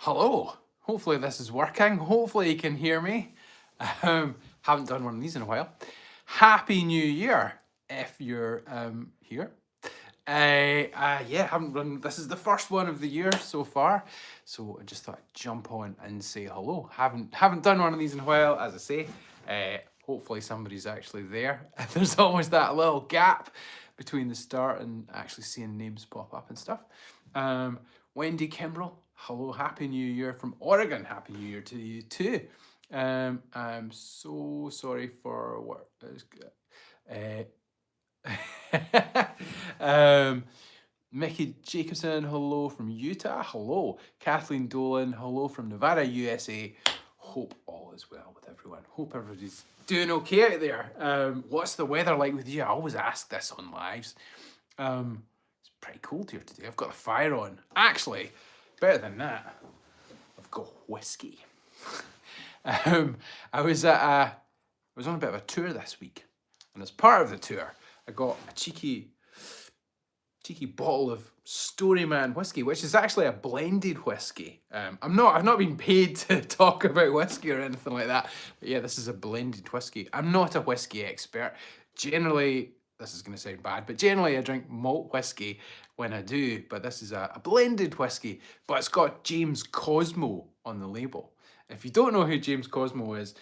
Hello. Hopefully this is working. Hopefully you can hear me. Haven't done one of these in a while. Happy New Year if you're here. Yeah, haven't run. This is the first one of the year so far, so I just thought I'd jump on and say hello. Haven't done one of these in a while, as I say. Hopefully somebody's actually there. There's always that little gap between the start and actually seeing names pop up and stuff. Wendy Kimbrell, hello, Happy New Year from Oregon. Happy New Year to you too. I'm so sorry for what is Mickey Jacobson, hello from Utah. Hello. Kathleen Dolan, hello from Nevada, USA. Hope all is well with everyone. Hope everybody's doing okay out there. What's the weather like with you? I always ask this on lives. It's pretty cold here today. I've got the fire on. Actually, better than that, I've got whiskey. I was on a bit of a tour this week, and as part of the tour, I got a cheeky bottle of Storyman whiskey, which is actually a blended whiskey. I've not been paid to talk about whiskey or anything like that, but yeah, this is a blended whiskey. I'm not a whiskey expert. Generally, this is going to sound bad, but generally I drink malt whiskey when I do, but this is a blended whiskey, but it's got James Cosmo on the label. If you don't know who James Cosmo is,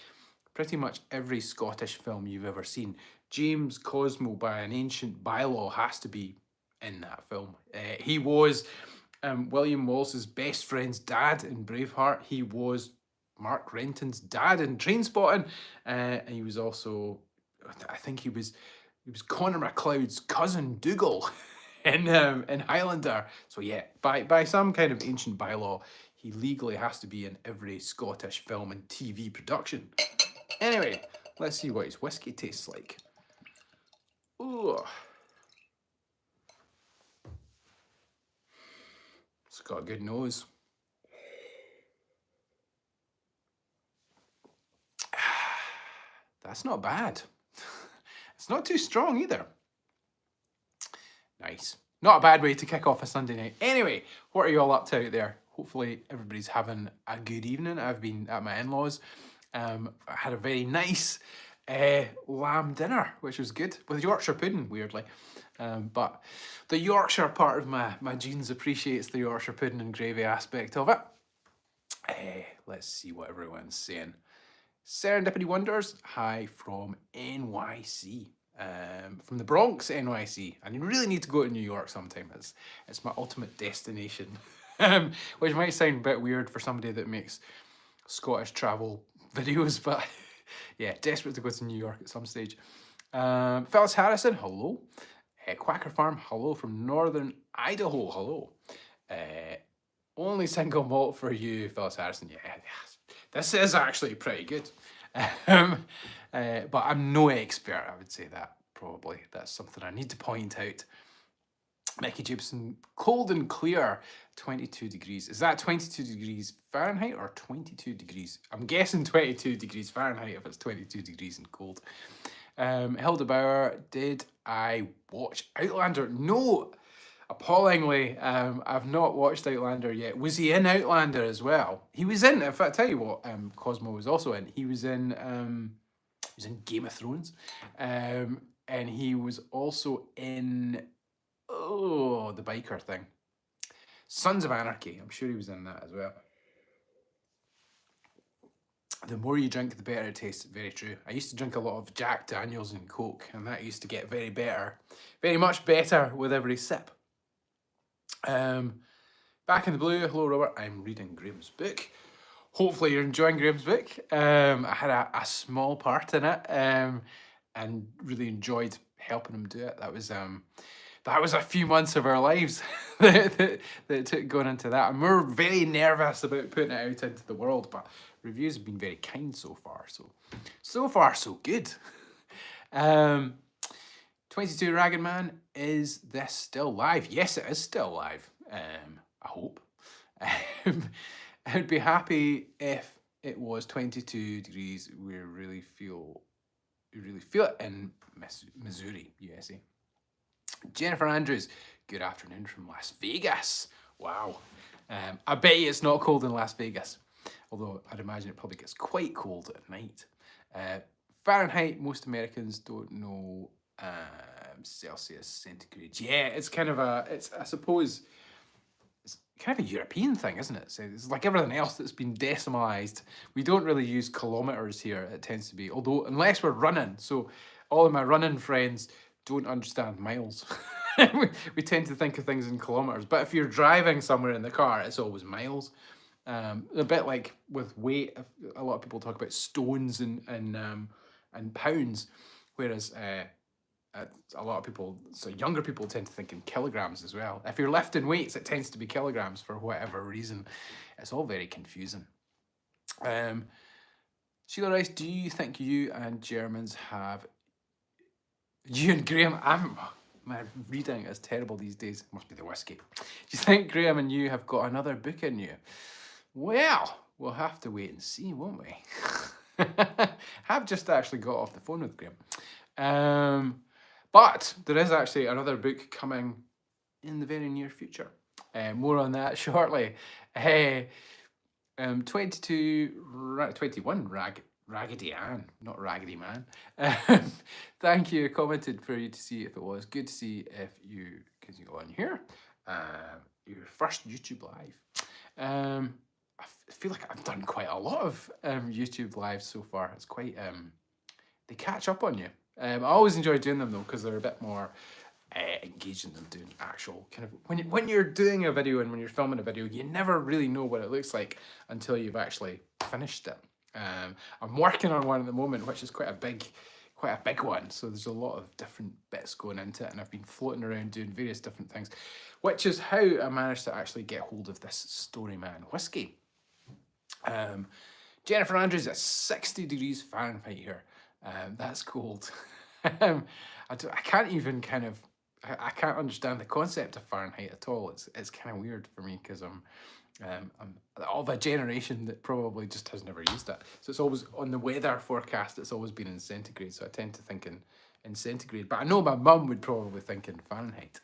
pretty much every Scottish film you've ever seen, James Cosmo, by an ancient bylaw, has to be in that film. He was William Wallace's best friend's dad in Braveheart. He was Mark Renton's dad in Trainspotting, and he was also, I think he was Connor MacLeod's cousin Dougal in Highlander. So yeah, by some kind of ancient bylaw, he legally has to be in every Scottish film and TV production. Anyway, let's see what his whiskey tastes like. Ooh. It's got a good nose. That's not bad. It's not too strong either. Nice. Not a bad way to kick off a Sunday night. Anyway, what are you all up to out there? Hopefully everybody's having a good evening. I've been at my in-laws. I had a very nice lamb dinner, which was good, with Yorkshire pudding, weirdly. But the Yorkshire part of my genes appreciates the Yorkshire pudding and gravy aspect of it. Let's see what everyone's saying. Serendipity Wonders, hi from NYC. From the Bronx, NYC. And you really need to go to New York sometime. It's my ultimate destination. Which might sound a bit weird for somebody that makes Scottish travel videos, but yeah, desperate to go to New York at some stage. Phyllis Harrison, hello. Quacker Farm, hello from Northern Idaho, hello. Only single malt for you, Phyllis Harrison. Yeah, this is actually pretty good. But I'm no expert, I would say that, probably. That's something I need to point out. Mickey Gibson, cold and clear, 22 degrees. Is that 22 degrees Fahrenheit or 22 degrees? I'm guessing 22 degrees Fahrenheit if it's 22 degrees and cold. Hilda Bauer, did I watch Outlander? No, appallingly, I've not watched Outlander yet. Was he in Outlander as well? He was in, if I tell you what, Cosmo was also in. He was in Game of Thrones. And he was also in the biker thing. Sons of Anarchy. I'm sure he was in that as well. The more you drink, the better it tastes. Very true. I used to drink a lot of Jack Daniels and Coke, and that used to get very much better with every sip. Back in the blue. Hello, Robert. I'm reading Graham's book. Hopefully you're enjoying Graham's book. I had a small part in it, and really enjoyed helping him do it. That was a few months of our lives that took going into that. And we're very nervous about putting it out into the world, but reviews have been very kind so far. So far, so good. 22 Ragged Man, is this still live? Yes, it is still live. I hope. I'd be happy if it was 22 degrees. We really feel it in Missouri, USA. Jennifer Andrews, good afternoon from Las Vegas. Wow. I bet you it's not cold in Las Vegas, although I'd imagine it probably gets quite cold at night. Fahrenheit, most Americans don't know. Celsius, centigrade. Yeah, it's kind of I suppose, it's kind of a European thing, isn't it? So it's like everything else that's been decimalised. We don't really use kilometres here, it tends to be, although unless we're running. So all of my running friends don't understand miles. we tend to think of things in kilometres. But if you're driving somewhere in the car, it's always miles. A bit like with weight, a lot of people talk about stones and pounds, whereas a lot of people, so younger people tend to think in kilograms as well. If you're lifting weights, it tends to be kilograms for whatever reason. It's all very confusing. Sheila Rice, do you think you and Germans have... You and Graham, my reading is terrible these days. Must be the whiskey. Do you think Graham and you have got another book in you? Well, we'll have to wait and see, won't we? Have just actually got off the phone with Graham. But there is actually another book coming in the very near future. More on that shortly. 21 Raggedy Ann, not Raggedy Man. Thank you. Commented for you to see if it was. Good to see if you, because you go on here. Your first YouTube live. I feel like I've done quite a lot of YouTube lives so far. It's quite, they catch up on you. I always enjoy doing them though, because they're a bit more engaging than doing actual kind of, when you're doing a video and when you're filming a video, you never really know what it looks like until you've actually finished it. I'm working on one at the moment, which is quite a big one. So there's a lot of different bits going into it, and I've been floating around doing various different things, which is how I managed to actually get hold of this Storyman whiskey. Jennifer Andrews at 60 degrees Fahrenheit here. That's cold. I can't even kind of, I can't understand the concept of Fahrenheit at all. It's kind of weird for me because I'm of a generation that probably just has never used it. So it's always on the weather forecast, it's always been in centigrade. So I tend to think in centigrade, but I know my mum would probably think in Fahrenheit.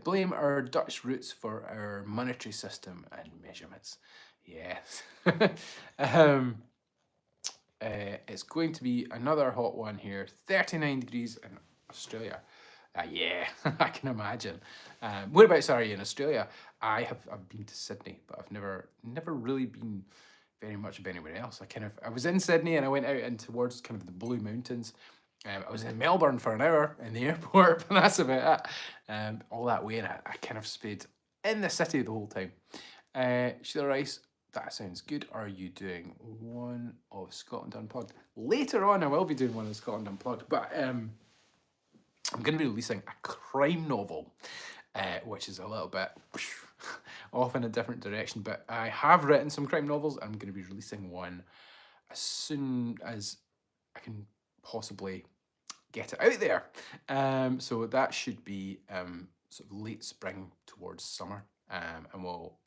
Blame our Dutch roots for our monetary system and measurements. Yes. It's going to be another hot one here. 39 degrees in Australia. Yeah, I can imagine. Whereabouts are you in Australia? I've been to Sydney, but I've never really been very much of anywhere else. I was in Sydney and I went out in towards kind of the Blue Mountains. I was in Melbourne for an hour in the airport, but that's about it. All that way, and I kind of stayed in the city the whole time. Sheila Rice, that sounds good. Are you doing one of Scotland Unplugged? Later on, I will be doing one of Scotland Unplugged, but I'm going to be releasing a crime novel, which is a little bit off in a different direction, but I have written some crime novels. I'm going to be releasing one as soon as I can possibly get it out there. So that should be sort of late spring towards summer, and we'll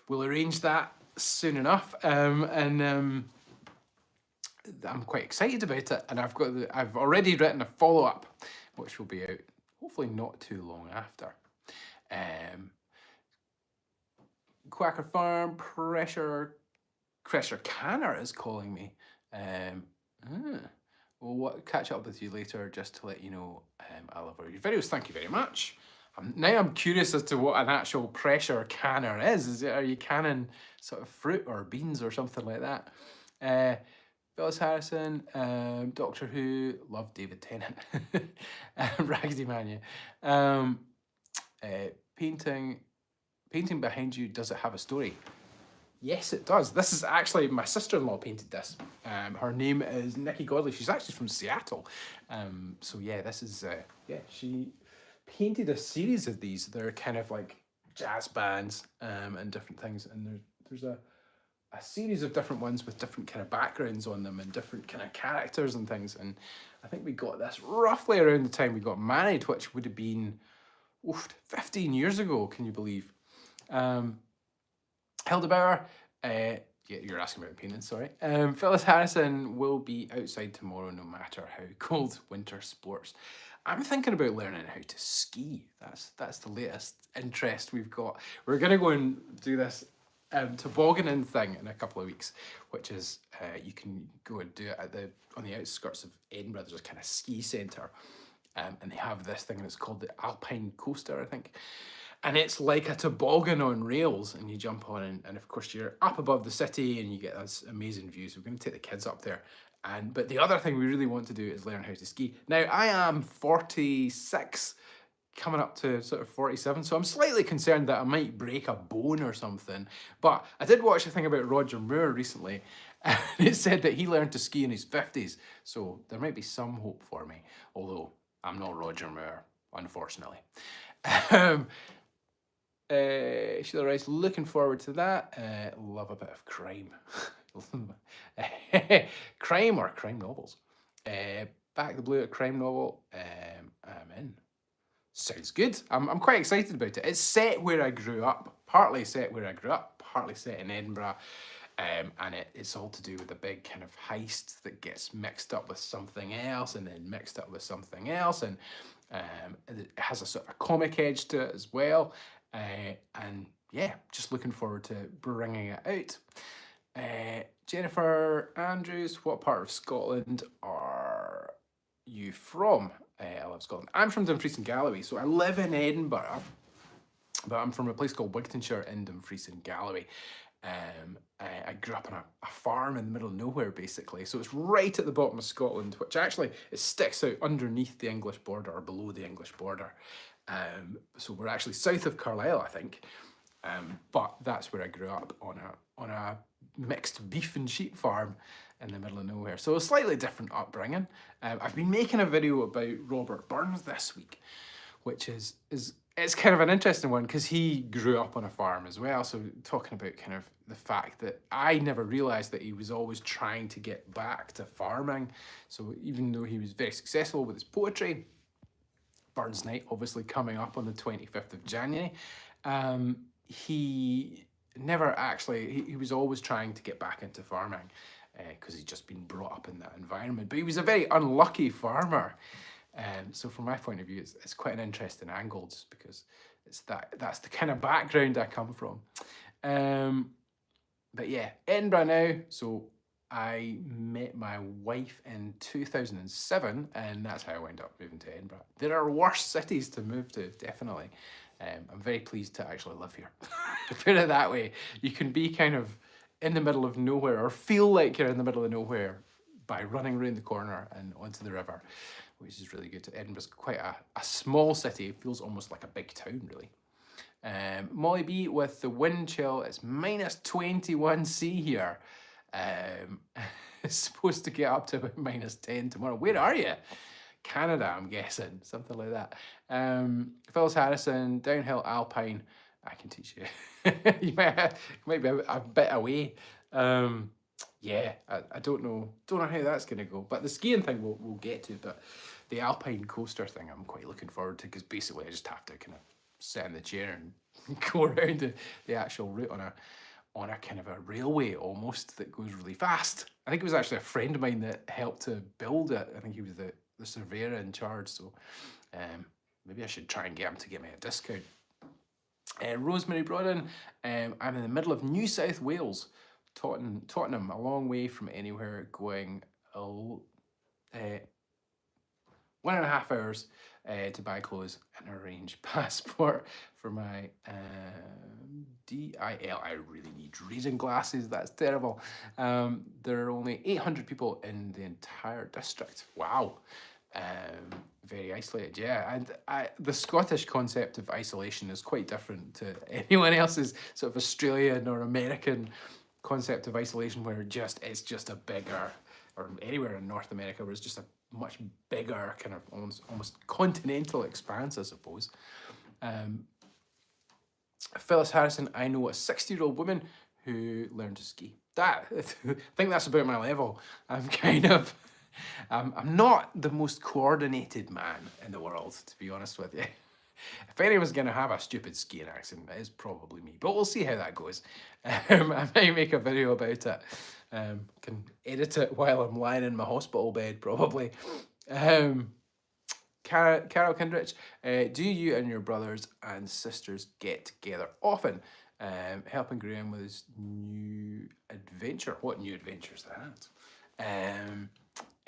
arrange that soon enough. I'm quite excited about it, and I've already written a follow-up, which will be out hopefully not too long after. Quacker Farm, Pressure Canner is calling me. We'll catch up with you later just to let you know I love your videos. Thank you very much. Now I'm curious as to what an actual pressure canner is. Are you canning sort of fruit or beans or something like that? Phyllis Harrison, Doctor Who, love David Tennant. Raggedy Man, yeah. Painting behind you, does it have a story? Yes, it does. This is actually, my sister-in-law painted this. Her name is Nikki Godley. She's actually from Seattle. So yeah, this is, she painted a series of these. They're kind of like jazz bands and different things. And there's a series of different ones with different kind of backgrounds on them and different kind of characters and things. And I think we got this roughly around the time we got married, which would have been 15 years ago, can you believe? Hilda Bauer, yeah, you're asking about painting, sorry. Phyllis Harrison will be outside tomorrow no matter how cold winter sports. I'm thinking about learning how to ski. That's the latest interest we've got. We're gonna go and do this tobogganing thing in a couple of weeks, which is you can go and do it at on the outskirts of Edinburgh. There's a kind of ski centre, and they have this thing, and it's called the Alpine Coaster, I think. And it's like a toboggan on rails, and you jump on, and of course you're up above the city, and you get this amazing view. So we're going to take the kids up there. But the other thing we really want to do is learn how to ski. Now I am 46, coming up to sort of 47, so I'm slightly concerned that I might break a bone or something. But I did watch a thing about Roger Moore recently, and it said that he learned to ski in his 50s. So there might be some hope for me, although I'm not Roger Moore, unfortunately. Sheila Rice, looking forward to that. Love a bit of crime. Crime or crime novels. Back the Blue, a crime novel. I'm in. Sounds good. I'm quite excited about it. It's set where I grew up. Partly set where I grew up, partly set in Edinburgh. And it's all to do with a big kind of heist that gets mixed up with something else, and then mixed up with something else, and it has a sort of a comic edge to it as well. And yeah, just looking forward to bringing it out. Jennifer Andrews, what part of Scotland are you from? I love Scotland. I'm from Dumfries and Galloway, so I live in Edinburgh, but I'm from a place called Wigtonshire in Dumfries and Galloway. I grew up on a farm in the middle of nowhere, basically. So it's right at the bottom of Scotland, which actually it sticks out underneath the English border, or below the English border. So we're actually south of Carlisle, I think. But that's where I grew up, on a mixed beef and sheep farm in the middle of nowhere. So a slightly different upbringing. I've been making a video about Robert Burns this week, which is it's kind of an interesting one because he grew up on a farm as well. So talking about kind of the fact that I never realised that he was always trying to get back to farming. So even though he was very successful with his poetry, Burns Night obviously coming up on the 25th of January, he never actually, he was always trying to get back into farming because he'd just been brought up in that environment. But he was a very unlucky farmer. So from my point of view, it's quite an interesting angle, just because that's the kind of background I come from. But yeah, Edinburgh now. So I met my wife in 2007, and that's how I wound up moving to Edinburgh. There are worse cities to move to, definitely. I'm very pleased to actually live here. Put it that way. You can be kind of in the middle of nowhere, or feel like you're in the middle of nowhere, by running around the corner and onto the river, which is really good. Edinburgh's quite a small city. It feels almost like a big town, really. Molly B with the wind chill, it's minus 21C here. It's supposed to get up to about minus 10 tomorrow. Where are you? Canada, I'm guessing, something like that. Phyllis Harrison, downhill alpine. I can teach you. You might be a bit away. Yeah, I don't know how that's gonna go. But the skiing thing we'll get to. But the alpine coaster thing, I'm quite looking forward to, because basically I just have to kind of sit in the chair and go around the actual route on a kind of a railway almost that goes really fast. I think it was actually a friend of mine that helped to build it. I think he was the surveyor in charge. So maybe I should try and get him to get me a discount. Rosemary Broden, I'm in the middle of New South Wales, Tottenham, a long way from anywhere, going 1.5 hours to buy clothes and arrange passport for my DIL. I really need reading glasses, that's terrible. There are only 800 people in the entire district. Wow. Very isolated, yeah. And the Scottish concept of isolation is quite different to anyone else's sort of Australian or American concept of isolation, where it's just a bigger, or anywhere in North America, where it's just a much bigger kind of almost continental expanse, I suppose. Phyllis Harrison, I know a 60-year-old woman who learned to ski. I think that's about my level. I'm not the most coordinated man in the world, to be honest with you. If anyone's going to have a stupid skiing accent, it is probably me. But we'll see how that goes. I might make a video about it. Can edit it while I'm lying in my hospital bed, probably. Carol Kindrich, do you and your brothers and sisters get together often? Helping Graham with his new adventure. What new adventure is that?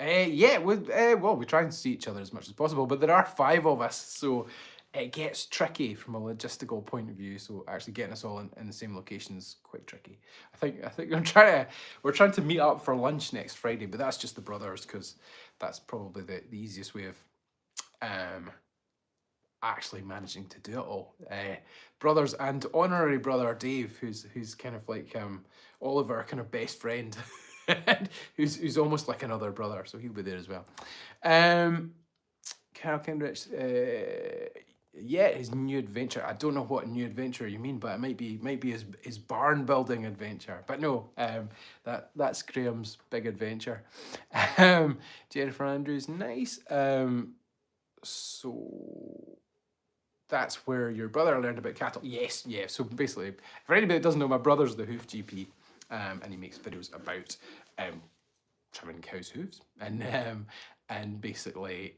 Yeah, well, we try and see each other as much as possible, but there are 5 of us, so it gets tricky from a logistical point of view. So actually getting us all in the same location is quite tricky. I think we're trying to meet up for lunch next Friday, but that's just the brothers because that's probably the easiest way of actually managing to do it all. Brothers and honorary brother Dave, who's kind of like Oliver, kind of best friend, who's almost like another brother, so he'll be there as well. Carol Kindrich, yeah, his new adventure. I don't know what new adventure you mean, but it might be his barn building adventure. But no, that's Graham's big adventure. Jennifer Andrews, nice. So that's where your brother learned about cattle. Yes, yeah. So basically, for anybody that doesn't know, my brother's the Hoof GP, and he makes videos about trimming cows' hooves and basically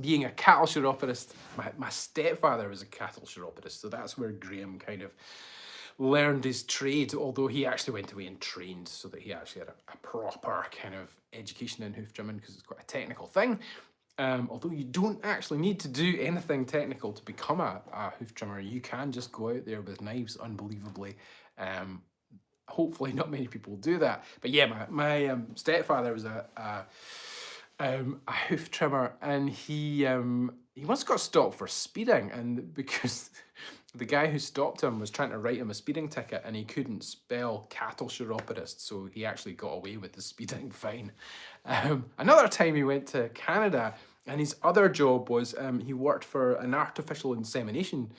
being a cattle chiropodist. My stepfather was a cattle chiropodist, so that's where Graham kind of learned his trade, although he actually went away and trained so that he actually had a proper kind of education in hoof trimming because it's quite a technical thing. Although you don't actually need to do anything technical to become a hoof trimmer. You can just go out there with knives, unbelievably. Hopefully not many people do that. But yeah, my stepfather was a hoof trimmer, and he once got stopped for speeding, and because the guy who stopped him was trying to write him a speeding ticket and he couldn't spell cattle chiropodist, so he actually got away with the speeding fine. Another time he went to Canada, and his other job was he worked for an artificial insemination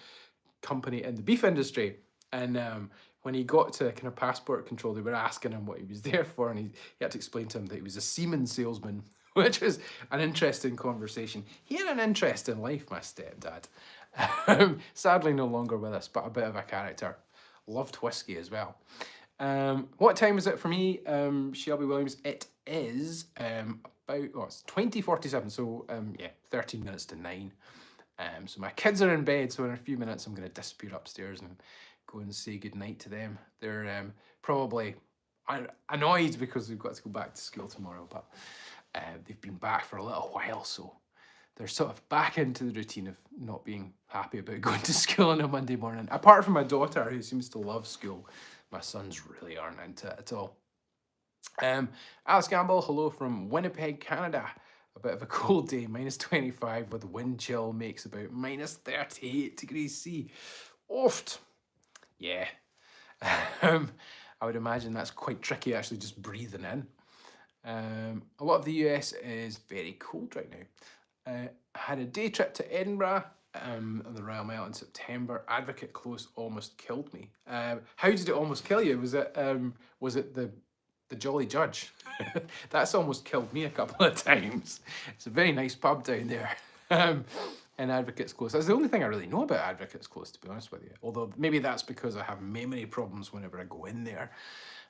company in the beef industry, and when he got to kind of passport control, they were asking him what he was there for, and he had to explain to him that he was a semen salesman, which was an interesting conversation. He had an interesting life, my stepdad. Sadly no longer with us, but a bit of a character. Loved whiskey as well. What time is it for me, Shelby Williams? It is it's 20:47, so yeah, 13 minutes to 9. So my kids are in bed, so in a few minutes I'm going to disappear upstairs and go and say goodnight to them. They're probably annoyed because they've got to go back to school tomorrow, but they've been back for a little while, so they're sort of back into the routine of not being happy about going to school on a Monday morning. Apart from my daughter, who seems to love school, my sons really aren't into it at all. Alice Gamble, hello from Winnipeg, Canada. A bit of a cold day, -25 with wind chill makes about -38 degrees C. Oft. Yeah. I would imagine that's quite tricky actually just breathing in. A lot of the US is very cold right now. I had a day trip to Edinburgh on the Royal Mail in September. Advocate Close almost killed me. How did it almost kill you? Was it the Jolly Judge? That's almost killed me a couple of times. It's a very nice pub down there. In Advocates Close. That's the only thing I really know about Advocates Close, to be honest with you. Although maybe that's because I have memory problems whenever I go in there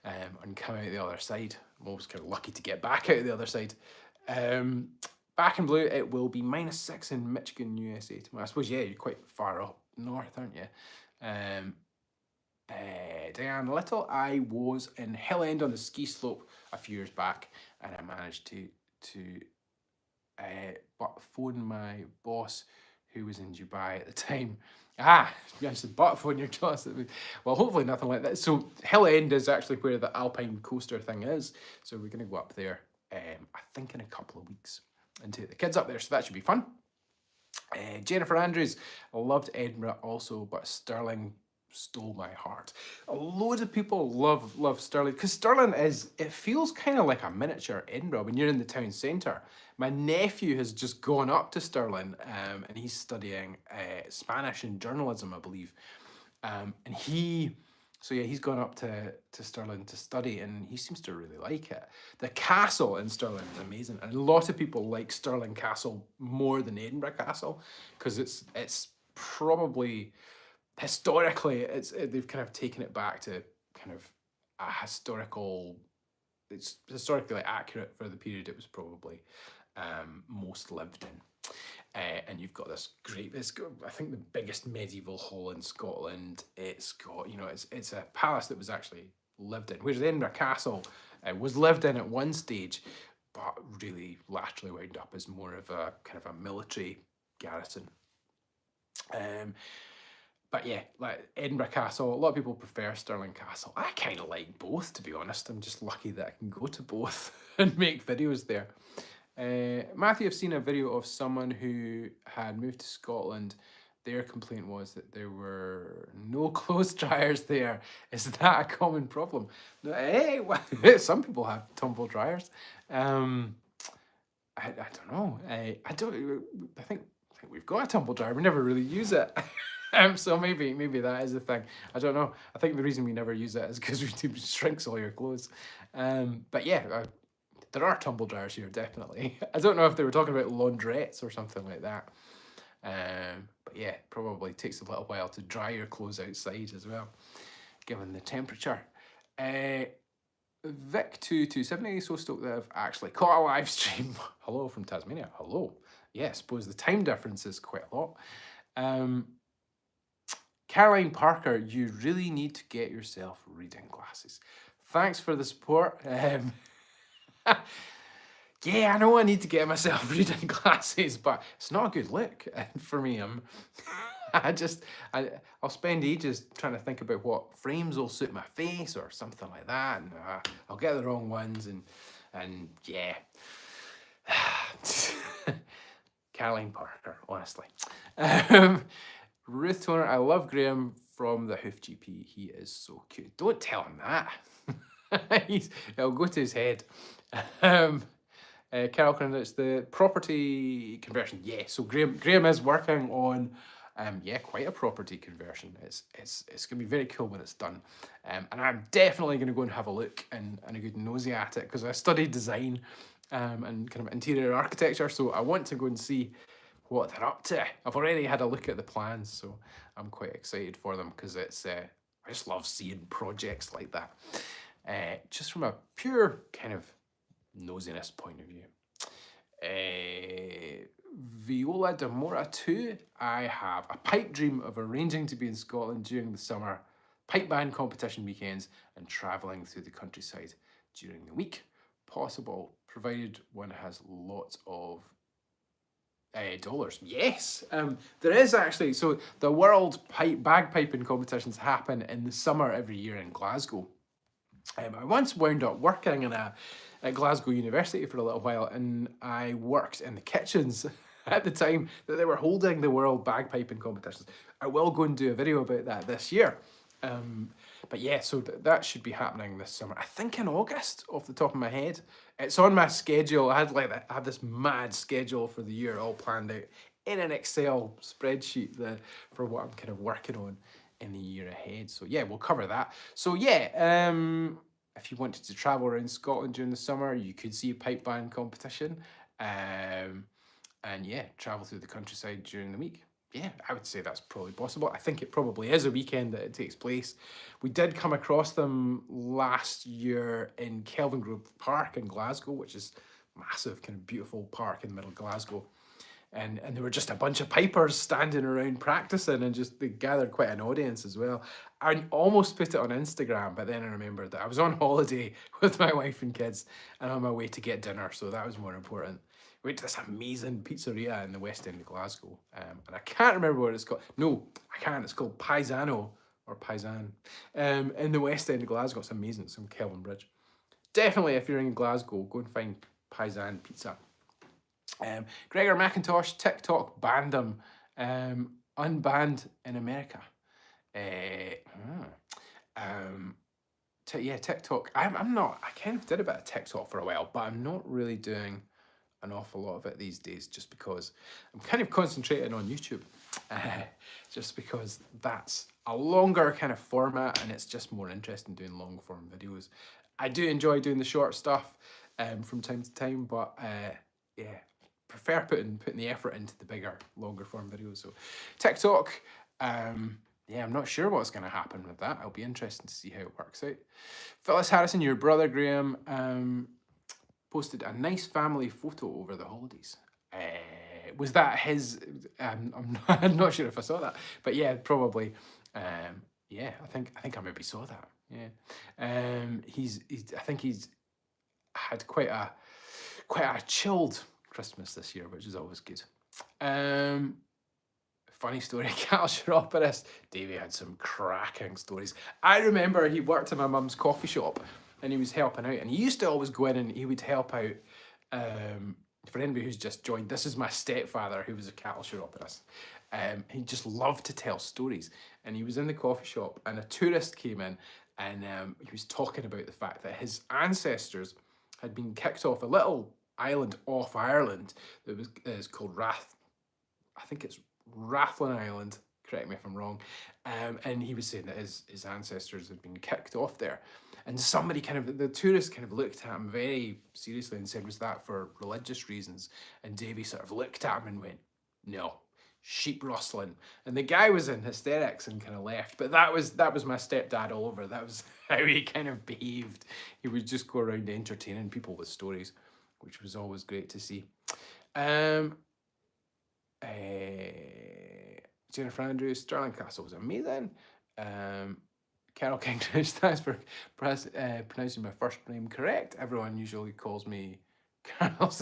and come out the other side. I'm always kind of lucky to get back out the other side. Back in blue, it will be -6 in Michigan, USA tomorrow. I suppose, yeah, you're quite far up north, aren't you? Diane Little, I was in Hill End on the ski slope a few years back, and I managed to phone my boss who was in Dubai at the time. You actually butt phone your boss. Well, hopefully nothing like that. So Hill End is actually where the Alpine coaster thing is. So we're going to go up there, I think in a couple of weeks, and take the kids up there. So that should be fun. Jennifer Andrews, I loved Edinburgh also, but Stirling stole my heart. A load of people love Stirling because Stirling it feels kind of like a miniature Edinburgh when you're in the town centre. My nephew has just gone up to Stirling and he's studying Spanish and journalism, I believe. And he's gone up to Stirling to study, and he seems to really like it. The castle in Stirling is amazing, and a lot of people like Stirling Castle more than Edinburgh Castle because it's probably historically they've kind of taken it back to kind of a historical. It's historically accurate for the period it was probably most lived in. And you've got this great, I think the biggest medieval hall in Scotland. It's got, it's a palace that was actually lived in, whereas Edinburgh Castle was lived in at one stage, but really latterly wound up as more of a kind of a military garrison. But yeah, like Edinburgh Castle, a lot of people prefer Stirling Castle. I kind of like both, to be honest. I'm just lucky that I can go to both and make videos there. Matthew, I've seen a video of someone who had moved to Scotland. Their complaint was that there were no clothes dryers there. Is that a common problem? Hey, some people have tumble dryers. I don't know. I think we've got a tumble dryer. We never really use it. So maybe that is the thing. I don't know. I think the reason we never use it is because it shrinks all your clothes. But yeah, there are tumble dryers here, definitely. I don't know if they were talking about laundrettes or something like that. But yeah, probably takes a little while to dry your clothes outside as well, given the temperature. Vic2270, so stoked that I've actually caught a live stream. Hello from Tasmania. Hello. Yeah, I suppose the time difference is quite a lot. Caroline Parker, you really need to get yourself reading glasses. Thanks for the support. Yeah, I know I need to get myself reading glasses, but it's not a good look for me. I'll spend ages trying to think about what frames will suit my face or something like that, and I'll get the wrong ones, and yeah. Caroline Parker, honestly. Ruth Toner, I love Graham from the Hoof GP. He is so cute. Don't tell him that. It'll go to his head. Carol Cronin, it's the property conversion. Yeah, so Graham is working on quite a property conversion. It's gonna be very cool when it's done. And I'm definitely gonna go and have a look and a good nosy at it, because I studied design and kind of interior architecture, so I want to go and see what they're up to. I've already had a look at the plans, so I'm quite excited for them, because it's I just love seeing projects like that. Just from a pure kind of nosiness point of view. Viola de Mora 2, I have a pipe dream of arranging to be in Scotland during the summer, pipe band competition weekends, and travelling through the countryside during the week. Possible, provided one has lots of dollars. Yes, there is actually. So the World Bagpiping competitions happen in the summer every year in Glasgow. I once wound up working at Glasgow University for a little while, and I worked in the kitchens at the time that they were holding the World Bagpiping competitions. I will go and do a video about that this year. But yeah, so that should be happening this summer. I think in August, off the top of my head. It's on my schedule. I had this mad schedule for the year all planned out in an Excel spreadsheet for what I'm kind of working on in the year ahead. So yeah, we'll cover that. So yeah, if you wanted to travel around Scotland during the summer, you could see a pipe band competition. And yeah, travel through the countryside during the week. Yeah, I would say that's probably possible. I think it probably is a weekend that it takes place. We did come across them last year in Kelvingrove Park in Glasgow, which is massive, kind of beautiful park in the middle of Glasgow. And there were just a bunch of pipers standing around practicing, and they gathered quite an audience as well. I almost put it on Instagram, but then I remembered that I was on holiday with my wife and kids and on my way to get dinner, so that was more important. We went to this amazing pizzeria in the West End of Glasgow, and I can't remember what it's called. No, I can't. It's called Paisano, or Paisan, in the West End of Glasgow. It's amazing. It's on Kelvin Bridge. Definitely, if you're in Glasgow, go and find Paisan Pizza. Gregor McIntosh, TikTok banned them, unbanned in America. TikTok. I'm not. I kind of did a bit of TikTok for a while, but I'm not really doing an awful lot of it these days, just because I'm kind of concentrating on YouTube, just because that's a longer kind of format and it's just more interesting doing long form videos. I do enjoy doing the short stuff from time to time, but yeah, prefer putting the effort into the bigger, longer form videos. So TikTok, yeah, I'm not sure what's going to happen with that. It'll be interesting to see how it works out. Phyllis Harrison, your brother Graham, posted a nice family photo over the holidays. Was that his? I'm not sure if I saw that, but yeah, probably. Yeah, I think I maybe saw that. Yeah, he's I think he's had quite a chilled Christmas this year, which is always good. Funny story, cattle chiropodist. Davey had some cracking stories. I remember he worked in my mum's coffee shop and he was helping out, and he used to always go in and he would help out. For anybody who's just joined, this is my stepfather who was a cattle chiropodist. He just loved to tell stories, and he was in the coffee shop and a tourist came in, and he was talking about the fact that his ancestors had been kicked off a little island off Ireland that is called I think it's Roslin Island, correct me if I'm wrong, and he was saying that his ancestors had been kicked off there, and somebody the tourist kind of looked at him very seriously and said, was that for religious reasons? And Davey sort of looked at him and went, no, sheep rustling. And the guy was in hysterics and kind of left, but that was my stepdad all over. That was how he kind of behaved. He would just go around entertaining people with stories, which was always great to see. Jennifer Andrews, Stirling Castle was amazing. Carol Kingfish, thanks for pronouncing my first name correct. Everyone usually calls me Carol.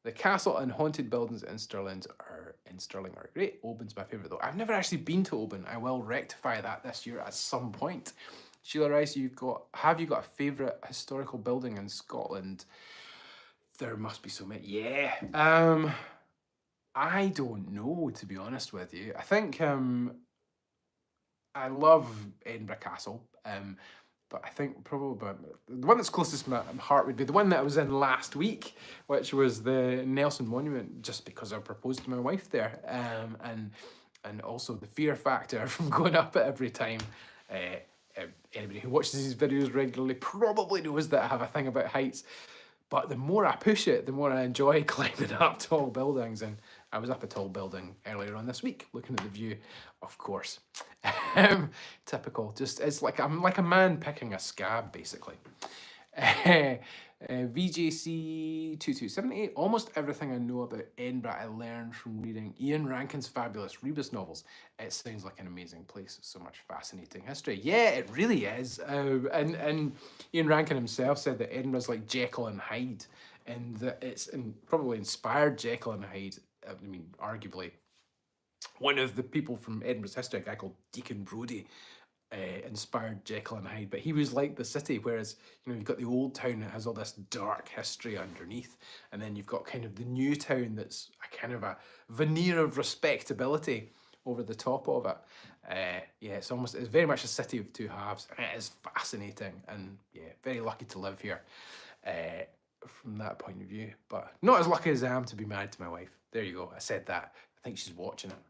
The castle and haunted buildings in Stirling are great. Oban's my favourite though. I've never actually been to Oban. I will rectify that this year at some point. Sheila Rice, have you got a favourite historical building in Scotland? There must be so many. Yeah. I don't know, to be honest with you. I think I love Edinburgh Castle, but I think probably the one that's closest to my heart would be the one that I was in last week, which was the Nelson Monument, just because I proposed to my wife there, and also the fear factor from going up it every time. Anybody who watches these videos regularly probably knows that I have a thing about heights. But the more I push it, the more I enjoy climbing up tall buildings. And I was up a tall building earlier on this week, looking at the view, of course. Typical. Just I'm like a man picking a scab, basically. VJC2278. Almost everything I know about Edinburgh I learned from reading Ian Rankin's fabulous Rebus novels. It sounds like an amazing place. So much fascinating history. Yeah, it really is. And Ian Rankin himself said that Edinburgh's like Jekyll and Hyde, and that it's probably inspired Jekyll and Hyde. I mean, arguably, one of the people from Edinburgh's history, a guy called Deacon Brodie, inspired Jekyll and Hyde, but he was like the city, whereas you've got the old town that has all this dark history underneath, and then you've got kind of the new town that's a kind of a veneer of respectability over the top of it. Yeah, it's very much a city of two halves, and it is fascinating, and yeah, very lucky to live here from that point of view, but not as lucky as I am to be married to my wife. There you go, I said that. I think she's watching it.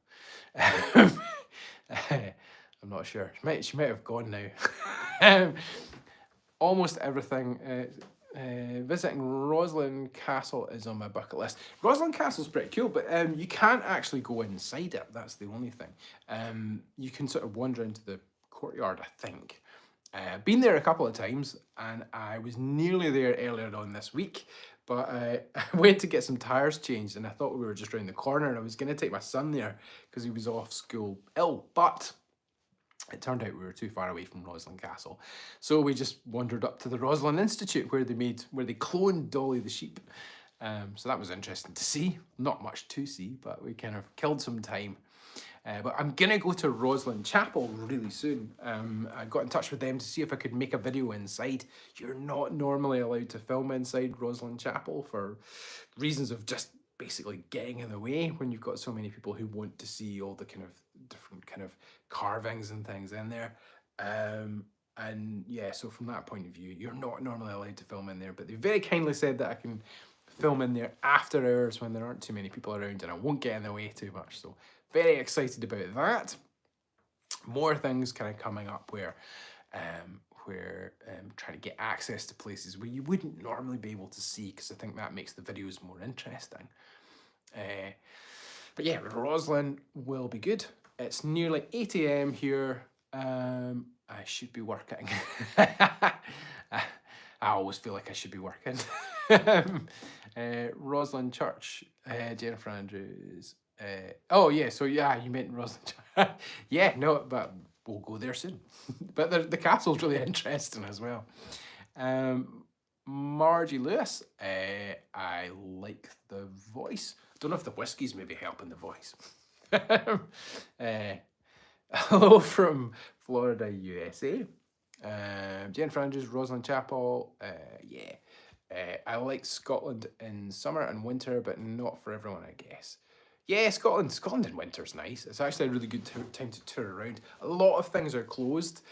I'm not sure. She might have gone now. Almost everything. Visiting Roslin Castle is on my bucket list. Roslin Castle's pretty cool, but you can't actually go inside it. That's the only thing. You can sort of wander into the courtyard, I think. Been there a couple of times, and I was nearly there earlier on this week, but I went to get some tyres changed, and I thought we were just around the corner, and I was going to take my son there because he was off school ill, but it turned out we were too far away from Roslin Castle. So we just wandered up to the Roslin Institute where they cloned Dolly the sheep. So that was interesting to see. Not much to see, but we kind of killed some time. But I'm going to go to Roslin Chapel really soon. I got in touch with them to see if I could make a video inside. You're not normally allowed to film inside Roslin Chapel for reasons of just basically getting in the way when you've got so many people who want to see all the kind of different kind of carvings and things in there. And yeah, so from that point of view, you're not normally allowed to film in there, but they very kindly said that I can film in there after hours when there aren't too many people around and I won't get in the way too much. So very excited about that. More things kind of coming up where trying to get access to places where you wouldn't normally be able to see, because I think that makes the videos more interesting. But yeah, Roslin will be good. It's nearly 8 AM here. I should be working. I always feel like I should be working. Roslin Church, Jennifer Andrews. Oh yeah, so yeah, you meant Roslin Church. Yeah, no, but we'll go there soon. But the castle's really interesting as well. Margie Lewis, I like the voice. Don't know if the whiskey's maybe helping the voice. Hello from Florida, USA. Jennifer Andrews, Roslin Chapel. Yeah. I like Scotland in summer and winter, but not for everyone, I guess. Yeah, Scotland in winter's nice. It's actually a really good time to tour around. A lot of things are closed.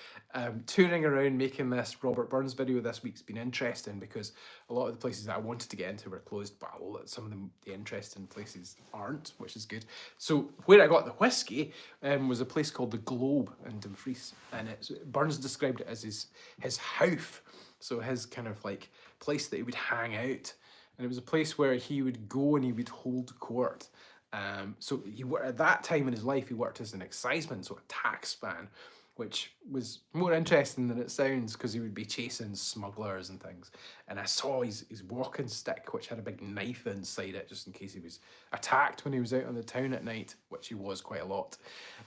Touring around making this Robert Burns video this week's been interesting because a lot of the places that I wanted to get into were closed, but some of the interesting places aren't, which is good. So where I got the whiskey was a place called the Globe in Dumfries, and Burns described it as his hoof, so his kind of like place that he would hang out, and it was a place where he would go and he would hold court. So at that time in his life, he worked as an exciseman, so a taxman, which was more interesting than it sounds because he would be chasing smugglers and things. And I saw his walking stick, which had a big knife inside it, just in case he was attacked when he was out on the town at night, which he was quite a lot.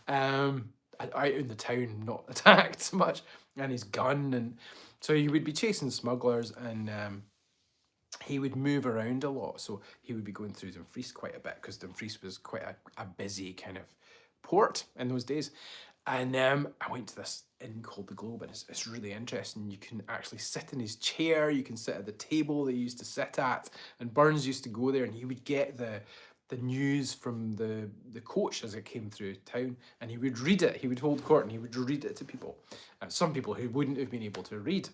Out in the town, not attacked so much, and his gun. And so he would be chasing smugglers, and he would move around a lot. So he would be going through Dumfries quite a bit because Dumfries was quite a busy kind of port in those days. And I went to this inn called the Globe, and it's really interesting. You can actually sit in his chair, you can sit at the table that he used to sit at, and Burns used to go there and he would get the news from the coach as it came through town, and he would read it. He would hold court and he would read it to people. Some people who wouldn't have been able to read.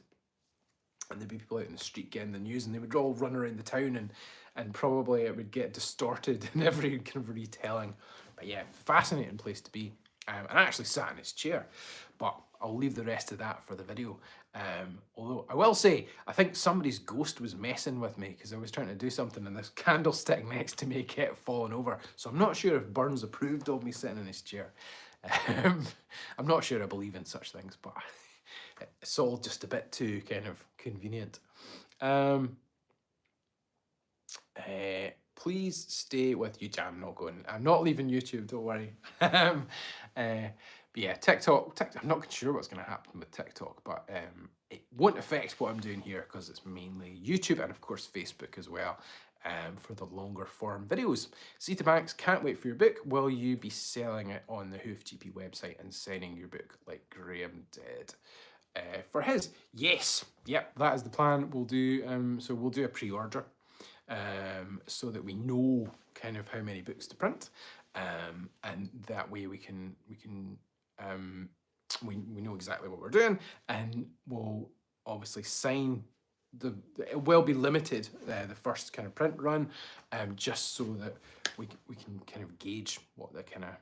And there'd be people out in the street getting the news, and they would all run around the town, and probably it would get distorted in every kind of retelling. But yeah, fascinating place to be. And I actually sat in his chair, but I'll leave the rest of that for the video. Although I will say, I think somebody's ghost was messing with me because I was trying to do something and this candlestick next to me kept falling over. So I'm not sure if Burns approved of me sitting in his chair. I'm not sure I believe in such things, but it's all just a bit too kind of convenient. Please stay with YouTube. I'm not going. I'm not leaving YouTube. Don't worry. But yeah, TikTok. I'm not sure what's going to happen with TikTok, but it won't affect what I'm doing here because it's mainly YouTube and of course Facebook as well. For the longer form videos. Zeta Banks, can't wait for your book. Will you be selling it on the Hoof GP website and signing your book like Graham did? For his, yes, yep, that is the plan. We'll do so we'll do a pre-order, so that we know kind of how many books to print, and that way we know exactly what we're doing, and we'll obviously sign. It will be limited, the first kind of print run, just so that we can kind of gauge what the kind of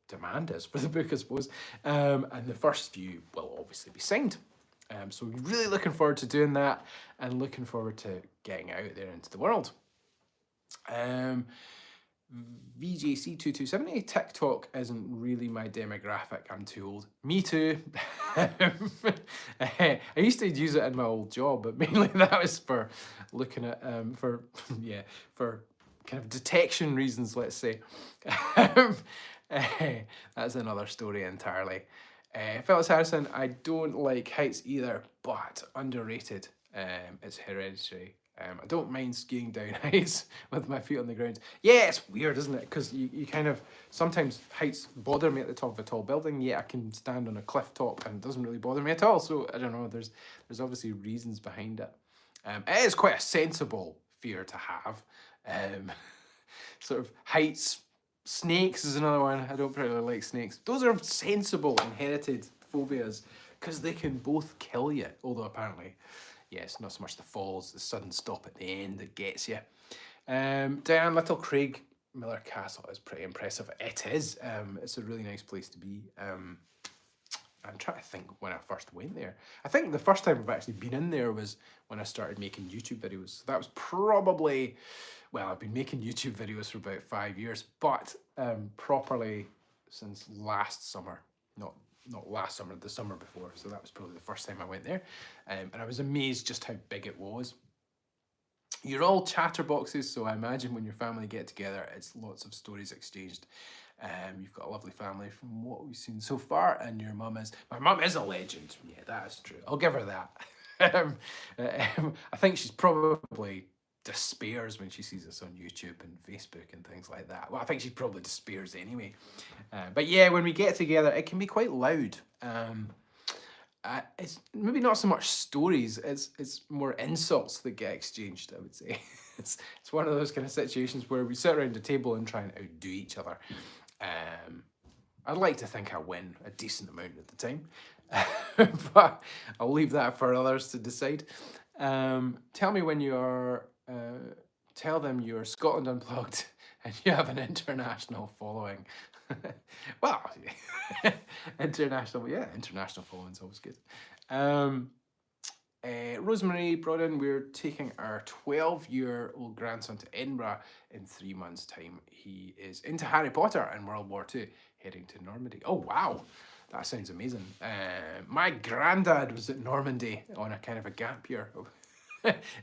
demand is for the book, I suppose. And the first few will obviously be signed. So we're really looking forward to doing that and looking forward to getting out there into the world. VJC2270, TikTok isn't really my demographic, I'm too old. Me too. I used to use it in my old job, but mainly that was for looking at, for kind of detection reasons, let's say. That's another story entirely. Phyllis Harrison, I don't like heights either, but underrated. It's Hereditary. I don't mind skiing down heights with my feet on the ground. Yeah, it's weird, isn't it? Because you kind of, sometimes heights bother me at the top of a tall building. Yeah, I can stand on a cliff top and it doesn't really bother me at all. So I don't know, there's obviously reasons behind it. It is quite a sensible fear to have. Sort of heights. Snakes is another one. I don't particularly like snakes. Those are sensible inherited phobias because they can both kill you. Although apparently, yeah, it's not so much the falls, the sudden stop at the end that gets you. Diane Little, Craig Miller Castle is pretty impressive. It is. It's a really nice place to be. I'm trying to think when I first went there. I think the first time I've actually been in there was when I started making YouTube videos. So that was probably, well, I've been making YouTube videos for about 5 years, but properly since last summer, not not last summer, the summer before. So that was probably the first time I went there. And I was amazed just how big it was. You're all chatterboxes, so I imagine when your family get together, it's lots of stories exchanged. You've got a lovely family from what we've seen so far, and your mum is... My mum is a legend. Yeah, that is true. I'll give her that. I think she's probably despairs when she sees us on YouTube and Facebook and things like that. Well, I think she probably despairs anyway. But yeah, when we get together, it can be quite loud. It's maybe not so much stories, it's more insults that get exchanged, I would say. It's one of those kind of situations where we sit around a table and try and outdo each other. I'd like to think I win a decent amount at the time, but I'll leave that for others to decide. Tell me when you're, tell them you're Scotland Unplugged and you have an international following. Well, international following is always good. Rosemary brought in, we're taking our 12-year-old grandson to Edinburgh in 3 months' time. He is into Harry Potter and World War II, heading to Normandy. Oh, wow. That sounds amazing. My granddad was at Normandy on a kind of a gap year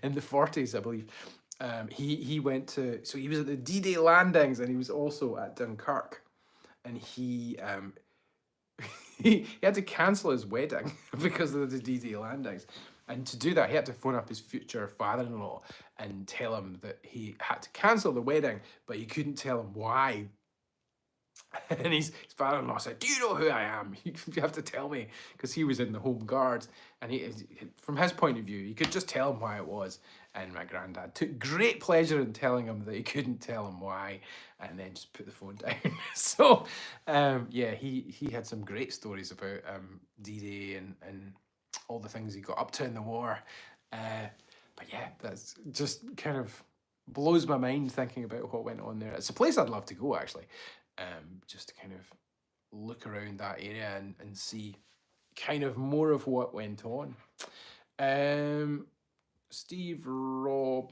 in the 40s, I believe. He went to, so he was at the D-Day landings and he was also at Dunkirk. And he had to cancel his wedding because of the D-Day landings. And to do that, he had to phone up his future father-in-law and tell him that he had to cancel the wedding, but he couldn't tell him why. And his father-in-law said, "Do you know who I am? You have to tell me," because he was in the Home Guards. And he, from his point of view, he could just tell him why it was. And my granddad took great pleasure in telling him that he couldn't tell him why, and then just put the phone down. So, yeah, he had some great stories about D-Day and all the things he got up to in the war. But yeah, that's just kind of blows my mind thinking about what went on there. It's a place I'd love to go, actually. Just to kind of look around that area and see kind of more of what went on. Steve Rob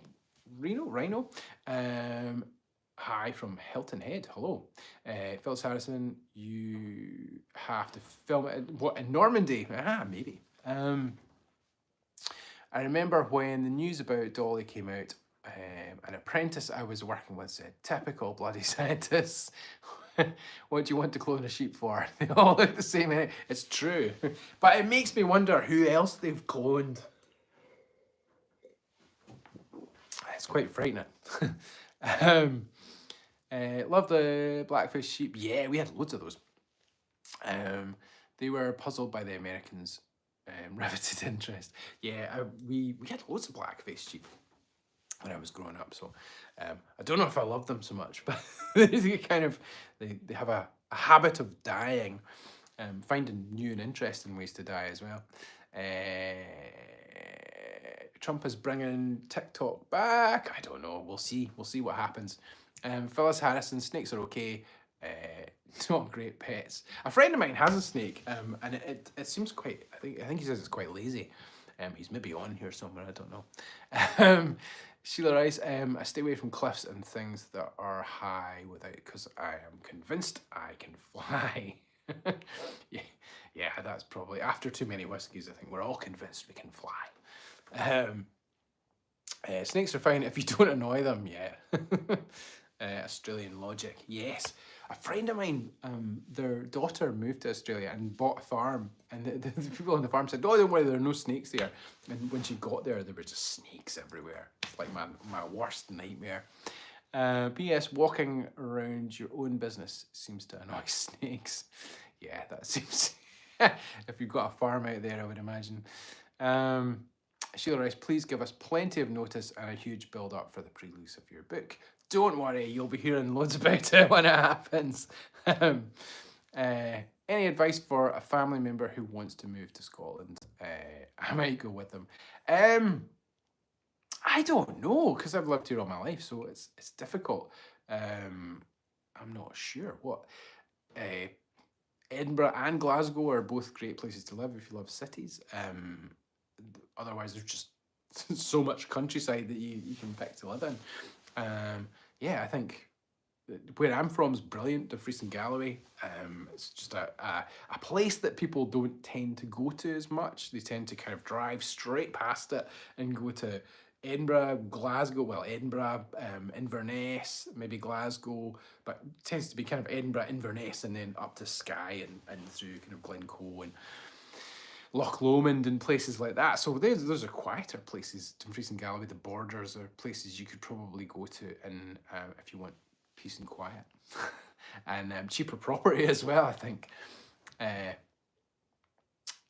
Rhino. Hi from Hilton Head. Hello. Phyllis Harrison, you have to film it in Normandy? Maybe. I remember when the news about Dolly came out, an apprentice I was working with said, "Typical bloody scientists. What do you want to clone a sheep for? They all look the same." It's true. But it makes me wonder who else they've cloned. It's quite frightening. Love the blackfish sheep. Yeah, we had loads of those. They were puzzled by the Americans' riveted interest. Yeah, we had loads of blackfish sheep when I was growing up, so I don't know if I love them so much, but they kind of they have a habit of dying, finding new and interesting ways to die as well. Trump is bringing TikTok back. I don't know. We'll see what happens. Phyllis Harrison, snakes are okay. Not great pets. A friend of mine has a snake, and it seems quite. I think he says it's quite lazy. He's maybe on here somewhere. I don't know. Sheila Rice, I stay away from cliffs and things that are high because I am convinced I can fly. Yeah, that's probably after too many whiskies. I think we're all convinced we can fly. Snakes are fine if you don't annoy them. Yeah. Australian logic. Yes. A friend of mine, their daughter moved to Australia and bought a farm, and the people on the farm said, "Oh, don't worry, there are no snakes there." And when she got there were just snakes everywhere. It's like my worst nightmare. P.S. Walking around your own business seems to annoy snakes. Yeah, that seems... if you've got a farm out there, I would imagine. Sheila Rice, please give us plenty of notice and a huge build-up for the pre-release of your book. Don't worry, you'll be hearing loads about it when it happens. Any advice for a family member who wants to move to Scotland? I might go with them. I don't know, because I've lived here all my life, so it's difficult. I'm not sure. What? Edinburgh and Glasgow are both great places to live if you love cities. Otherwise, there's just so much countryside that you can pick to live in. Yeah, I think where I'm from is brilliant, Dumfries and Galloway. It's just a place that people don't tend to go to as much. They tend to kind of drive straight past it and go to Edinburgh, Glasgow, well, Edinburgh, Inverness, maybe Glasgow, but it tends to be kind of Edinburgh, Inverness, and then up to Skye and through kind of Glencoe and Loch Lomond and places like that. So those are quieter places. Dumfries and Galloway, the borders, are places you could probably go to, and if you want peace and quiet, and cheaper property as well, I think.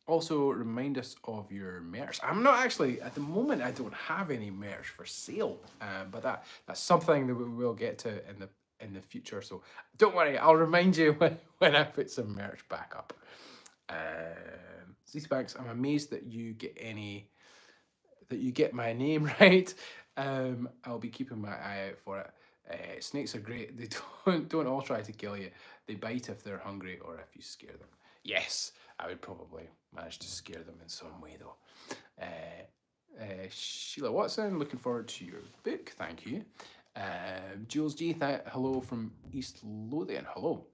Also, remind us of your merch. I'm not actually, at the moment, I don't have any merch for sale, but that's something that we will get to in the future. So don't worry, I'll remind you when I put some merch back up. Banks, I'm amazed that you get my name right. I'll be keeping my eye out for it. Snakes are great. They don't all try to kill you. They bite if they're hungry or if you scare them. Yes, I would probably manage to scare them in some way though. Sheila Watson, looking forward to your book. Thank you. Jules G, hello from East Lothian. Hello.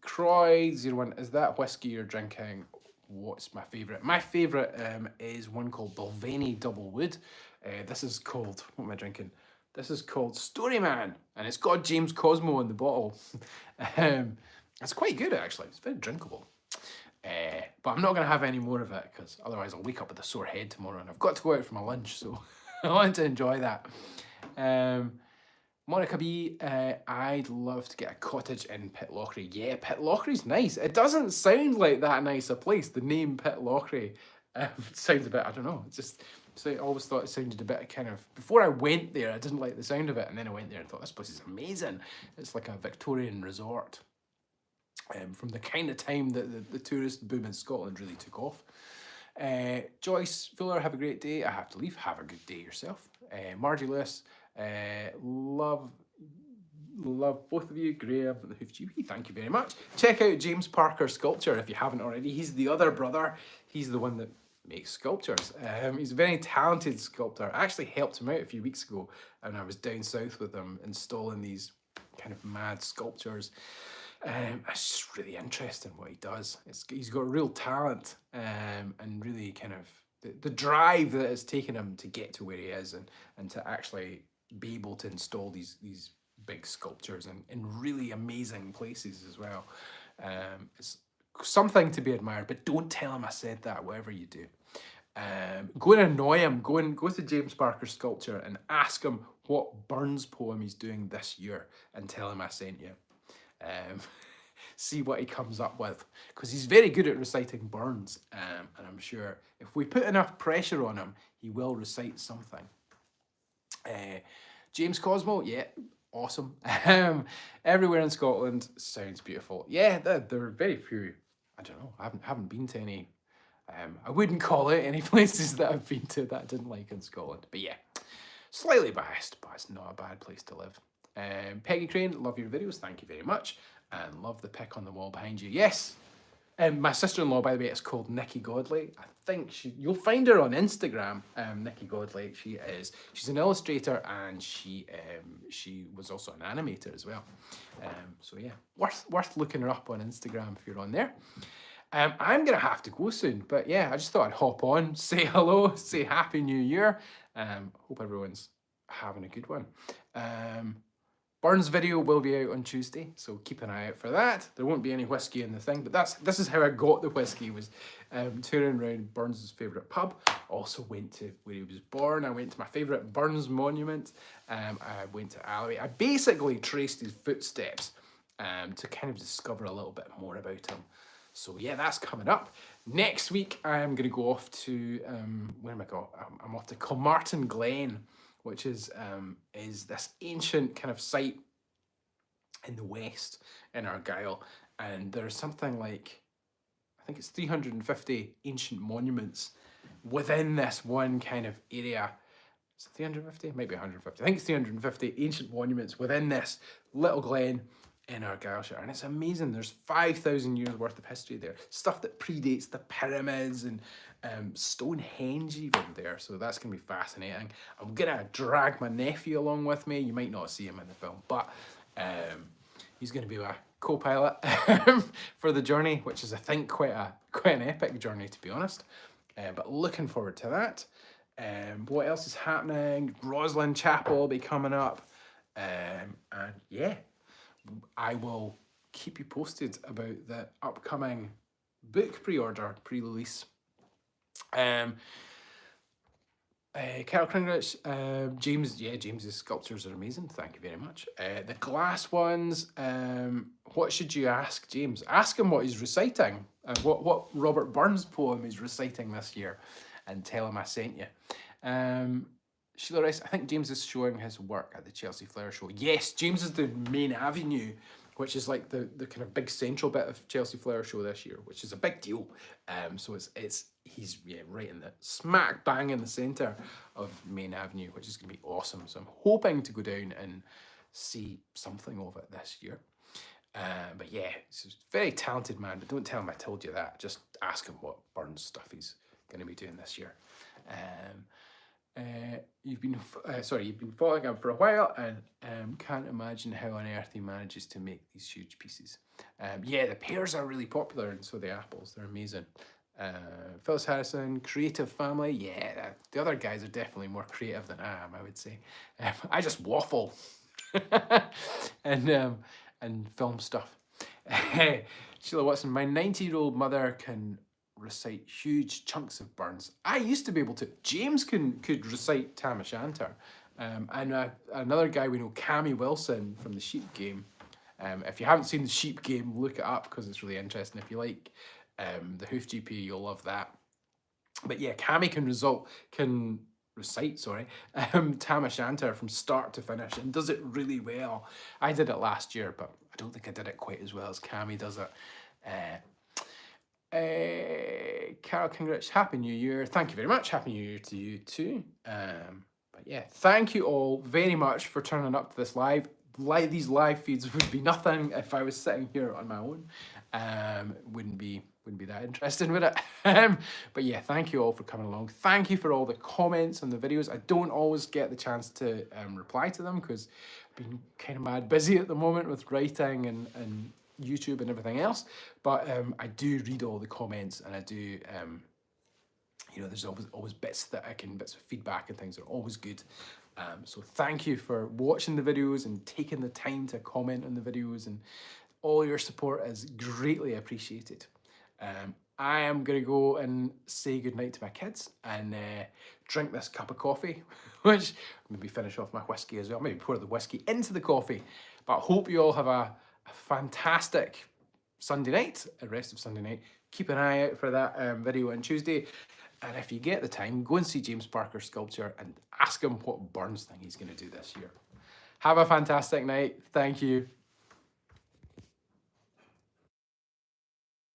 Croy01, is that whiskey you're drinking? What's my favourite? My favourite is one called Balvenie Double Wood. This is called, what am I drinking? This is called Storyman, and it's got James Cosmo in the bottle. It's quite good actually, it's very drinkable. But I'm not going to have any more of it because otherwise I'll wake up with a sore head tomorrow and I've got to go out for my lunch, so I want to enjoy that. Monica B, I'd love to get a cottage in Pitlochry. Yeah, Pitlochry's nice. It doesn't sound like that nice a place. The name Pitlochry sounds a bit, I don't know, it's just, so I always thought it sounded a bit kind of, before I went there, I didn't like the sound of it, and then I went there and thought, this place is amazing. It's like a Victorian resort. From the kind of time that the tourist boom in Scotland really took off. Joyce Fuller, have a great day. I have to leave. Have a good day yourself. Margie Lewis, love both of you. Graham, the Hoof GP, thank you very much. Check out James Parker's sculpture if you haven't already. He's the other brother. He's the one that makes sculptures. He's a very talented sculptor. I actually helped him out a few weeks ago, and I was down south with him installing these kind of mad sculptures. It's just really interesting what he does. He's got real talent, and really kind of the drive that it's taken him to get to where he is, and to actually be able to install these big sculptures in really amazing places as well. It's something to be admired, but don't tell him I said that, whatever you do. Go and annoy him. Go to James Parker's sculpture and ask him what Burns poem he's doing this year, and tell him I sent you. See what he comes up with, because he's very good at reciting Burns, and I'm sure if we put enough pressure on him, he will recite something. James Cosmo, yeah, awesome. Everywhere in Scotland sounds beautiful. Yeah, there are very few. I don't know. I haven't been to any. I wouldn't call it any places that I've been to that I didn't like in Scotland. But yeah, slightly biased, but it's not a bad place to live. Peggy Crane, love your videos, thank you very much, and love the pic on the wall behind you. Yes, my sister-in-law, by the way, is called Nikki Godley. I think you'll find her on Instagram. Nikki Godley, she's an illustrator, and she was also an animator as well. So yeah, worth looking her up on Instagram if you're on there. I'm gonna have to go soon, but yeah, I just thought I'd hop on, say hello, say Happy New Year. Hope everyone's having a good one. Burns video will be out on Tuesday, so keep an eye out for that. There won't be any whiskey in the thing, but this is how I got the whiskey, was touring around Burns' favourite pub. Also went to where he was born. I went to my favourite Burns monument. I went to Alloway. I basically traced his footsteps to kind of discover a little bit more about him. So yeah, that's coming up. Next week, I'm going to go off to, where am I going? I'm off to Kilmartin Glen, which is this ancient kind of site in the west in Argyll, and there's something like, I think it's 350 ancient monuments within this one kind of area. Is it 350? Maybe 150. I think it's 350 ancient monuments within this little glen in Argyllshire, and it's amazing. There's 5,000 years worth of history there, stuff that predates the pyramids and Stonehenge even there, so that's gonna be fascinating. I'm gonna drag my nephew along with me. You might not see him in the film, but He's going to be my co-pilot for the journey, which is, I think, quite an epic journey, to be honest. But looking forward to that. What else is happening? Roslin Chapel will be coming up. And yeah, I will keep you posted about the upcoming book pre-release. Carol Kringrich, James, James's sculptures are amazing. Thank you very much. The glass ones, what should you ask James? Ask him what he's reciting, what Robert Burns poem he's reciting this year, and tell him I sent you. Sheila Rice, I think James is showing his work at the Chelsea Flower Show. Yes, James is the main avenue, which is like the kind of big central bit of Chelsea Flower Show this year, which is a big deal. So he's right in the smack bang in the centre of Main Avenue, which is going to be awesome. So I'm hoping to go down and see something of it this year. But yeah, he's a very talented man, but don't tell him I told you that. Just ask him what Burns stuff he's going to be doing this year. You've been following him for a while, and can't imagine how on earth he manages to make these huge pieces. Yeah, the pears are really popular, and so the apples, they're amazing. Phyllis Harrison, creative family. Yeah, the other guys are definitely more creative than I am, I would say. I just waffle and film stuff. Sheila Watson, my 90-year-old mother can recite huge chunks of Burns. I used to be able to. James could recite Tam O'Shanter. And another guy we know, Cammy Wilson from the Sheep Game. If you haven't seen the Sheep Game, look it up because it's really interesting. If you like the Hoof GP, you'll love that. But yeah, Cammy can recite Tam O'Shanter from start to finish and does it really well. I did it last year, but I don't think I did it quite as well as Cammy does it. Carol Kingrich, Happy New Year. Thank you very much. Happy New Year to you too. But yeah, thank you all very much for turning up to this live. These live feeds would be nothing if I was sitting here on my own. Wouldn't be that interesting, would it? But yeah, thank you all for coming along. Thank you for all the comments on the videos. I don't always get the chance to reply to them because I've been kind of mad busy at the moment with writing and YouTube and everything else, but I do read all the comments, and I do there's always bits of feedback and things are always good. So thank you for watching the videos and taking the time to comment on the videos, and all your support is greatly appreciated. I am gonna go and say goodnight to my kids and drink this cup of coffee, which maybe finish off my whiskey as well, maybe pour the whiskey into the coffee. But I hope you all have a fantastic Sunday night, a rest of Sunday night. Keep an eye out for that video on Tuesday. And if you get the time, go and see James Parker's sculpture and ask him what Burns thing he's going to do this year. Have a fantastic night. Thank you.